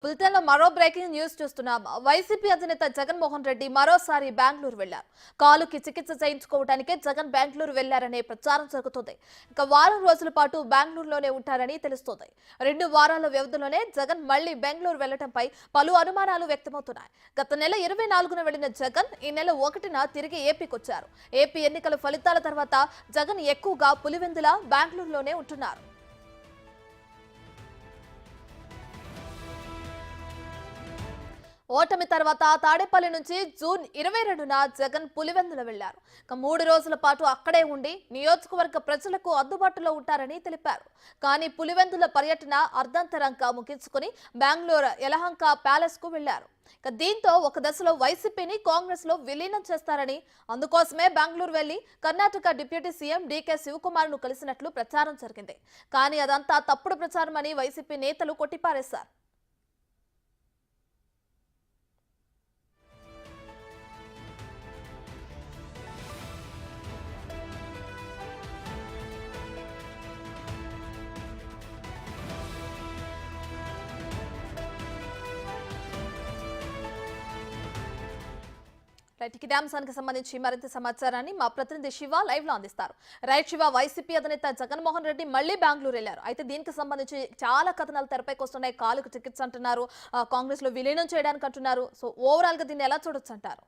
బులెటిన్లో మరో breaking news చూస్తున్నాం. వైసీపీ అధినేత జగన్మోహన్ రెడ్డి మరోసారి బెంగళూరు వెళ్లారు. కాలుకి చికిత్స చేయించుకోవడానికే జగన్ బెంగళూరు వెళ్లారనే ప్రచారం జరుగుతుంది. ఇక వారం రోజుల పాటు బెంగళూరులోనే ఉంటారని తెలుస్తోంది. 2 వారాల వ్యవధిలోనే జగన్ మళ్లీ బెంగళూరు వెళ్లడంపై పలు అనుమానాలు వ్యక్తమవుతున్నాయి. గత నెల 24న వెళ్లిన జగన్ ఈ నెల 1న తిరిగి ఏపీకొచ్చారు. ఏపీ ఎన్నికల ఫలితాల తర్వాత జగన్ ఎక్కువగా పులివెందుల బెంగళూరులోనే ఉంటున్నారు. ఓటమి తర్వాత తాడేపల్లి నుంచి జూన్ 22న జగన్ పులివెందుల వెళ్లారు. 3 రోజుల పాటు అక్కడే ఉండి నియోజకవర్గ ప్రజలకు అందుబాటులో ఉంటారని తెలిపారు. కానీ పులివెందుల పర్యటన అర్ధంతరంగా ముగించుకుని బెంగళూరు యలహంక ప్యాలెస్ కు వెళ్లారు. దీంతో ఒక దశలో వైసీపీని కాంగ్రెస్ లో విలీనం చేస్తారని, అందుకోసమే బెంగళూరు వెళ్లి కర్ణాటక డిప్యూటీ సీఎం డీకే శివకుమార్ ను కలిసినట్లు ప్రచారం జరిగింది. కానీ అదంతా తప్పుడు ప్రచారమని వైసీపీ నేతలు కొట్టిపారేశారు. ఇదే అంశానికి సంబంధించి మరింత సమాచారాన్ని మా ప్రతినిధి శివ లైవ్ లో అందిస్తారు. రైట్ శివ, వైసీపీ అధినేత జగన్మోహన్ రెడ్డి మళ్లీ బెంగళూరు వెళ్లారు. అయితే దీనికి సంబంధించి చాలా కథనాలు తెరపైకి వస్తున్నాయి. కాలుకు చికిత్స అంటున్నారు, కాంగ్రెస్ లో విలీనం చేయడానికి అంటున్నారు. సో ఓవరాల్ గా దీన్ని ఎలా చూడొచ్చు అంటారు?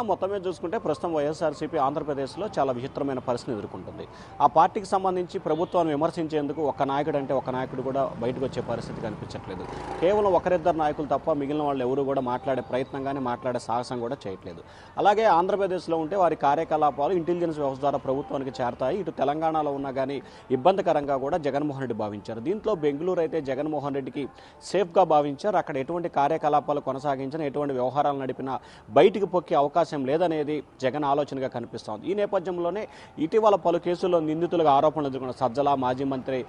మొత్తం మీద చూసుకుంటే ప్రస్తుతం వైఎస్ఆర్సీపీ ఆంధ్రప్రదేశ్లో చాలా విచిత్రమైన పరిస్థితిని ఎదుర్కొంటుంది. ఆ పార్టీకి సంబంధించి ప్రభుత్వాన్ని విమర్శించేందుకు ఒక నాయకుడు కూడా బయటకు వచ్చే పరిస్థితి కనిపించట్లేదు. కేవలం ఒకరిద్దరు నాయకులు తప్ప మిగిలిన వాళ్ళు ఎవరు కూడా మాట్లాడే ప్రయత్నం కానీ మాట్లాడే సాహసం కూడా చేయట్లేదు. అలాగే ఆంధ్రప్రదేశ్లో ఉంటే వారి కార్యకలాపాలు ఇంటెలిజెన్స్ వ్యవస్థ ద్వారా ప్రభుత్వానికి చేరతాయి. ఇటు తెలంగాణలో ఉన్నా కానీ ఇబ్బందికరంగా కూడా జగన్మోహన్ రెడ్డి భావించారు. దీంట్లో బెంగళూరు అయితే జగన్మోహన్ రెడ్డికి సేఫ్గా భావించారు. అక్కడ ఎటువంటి కార్యకలాపాలు కొనసాగించినా, ఎటువంటి వ్యవహారాలు నడిపినా బయటికి పొక్కే అవకాశం లేదనేది జగన్ ఆలోచనగా కనిపిస్తోంది. ఈ నేపథ్యంలోనే ఇటీవల పలు కేసుల్లో నిందితులుగా ఆరోపణలు ఎదుర్కొన్న సజ్జల, మాజీ మంత్రి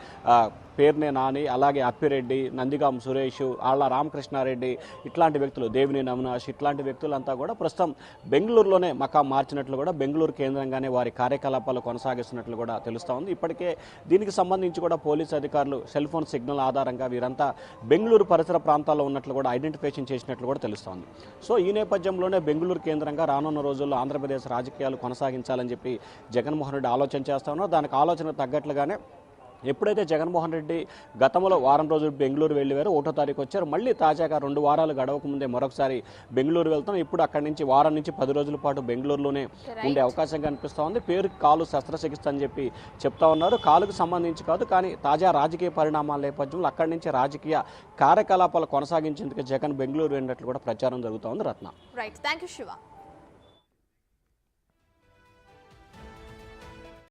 పేర్నే నాని, అలాగే అప్పిరెడ్డి, నందిగాం సురేష్, ఆళ్ల రామకృష్ణారెడ్డి, ఇట్లాంటి వ్యక్తులు, దేవినేని అవినాష్, ఇట్లాంటి వ్యక్తులంతా కూడా ప్రస్తుతం బెంగళూరులోనే మకాం మార్చినట్లు కూడా బెంగళూరు కేంద్రంగానే వారి కార్యకలాపాలు కొనసాగిస్తున్నట్లు కూడా తెలుస్తూ ఉంది. ఇప్పటికే దీనికి సంబంధించి కూడా పోలీసు అధికారులు సెల్ ఫోన్ సిగ్నల్ ఆధారంగా వీరంతా బెంగళూరు పరిసర ప్రాంతాల్లో ఉన్నట్లు కూడా ఐడెంటిఫికేషన్ చేసినట్లు కూడా తెలుస్తోంది. సో ఈ నేపథ్యంలోనే బెంగళూరు కేంద్రంగా రానున్న రోజుల్లో ఆంధ్రప్రదేశ్ రాజకీయాలు కొనసాగించాలని చెప్పి జగన్మోహన్ రెడ్డి ఆలోచన చేస్తా ఉన్నారు. దానికి ఆలోచన తగ్గట్లుగానే ఎప్పుడైతే జగన్మోహన్ రెడ్డి గతంలో వారం రోజులు బెంగళూరు వెళ్ళివారు, 1వ తారీఖు వచ్చారు, మళ్ళీ తాజాగా 2 వారాలు గడవక ముందే మరొకసారి బెంగళూరు వెళ్తాం. ఇప్పుడు అక్కడి నుంచి వారం నుంచి 10 రోజుల పాటు బెంగళూరులోనే ఉండే అవకాశం కనిపిస్తూ ఉంది. పేరుకి కాలు శస్త్రచికిత్స అని చెప్పి చెప్తా ఉన్నారు. కాలుకు సంబంధించి కాదు, కానీ తాజా రాజకీయ పరిణామాల నేపథ్యంలో అక్కడి నుంచి రాజకీయ కార్యకలాపాలు కొనసాగించేందుకు జగన్ బెంగళూరు వెళ్ళినట్లు కూడా ప్రచారం జరుగుతూ ఉంది. రత్న. Right, thank you Shiva.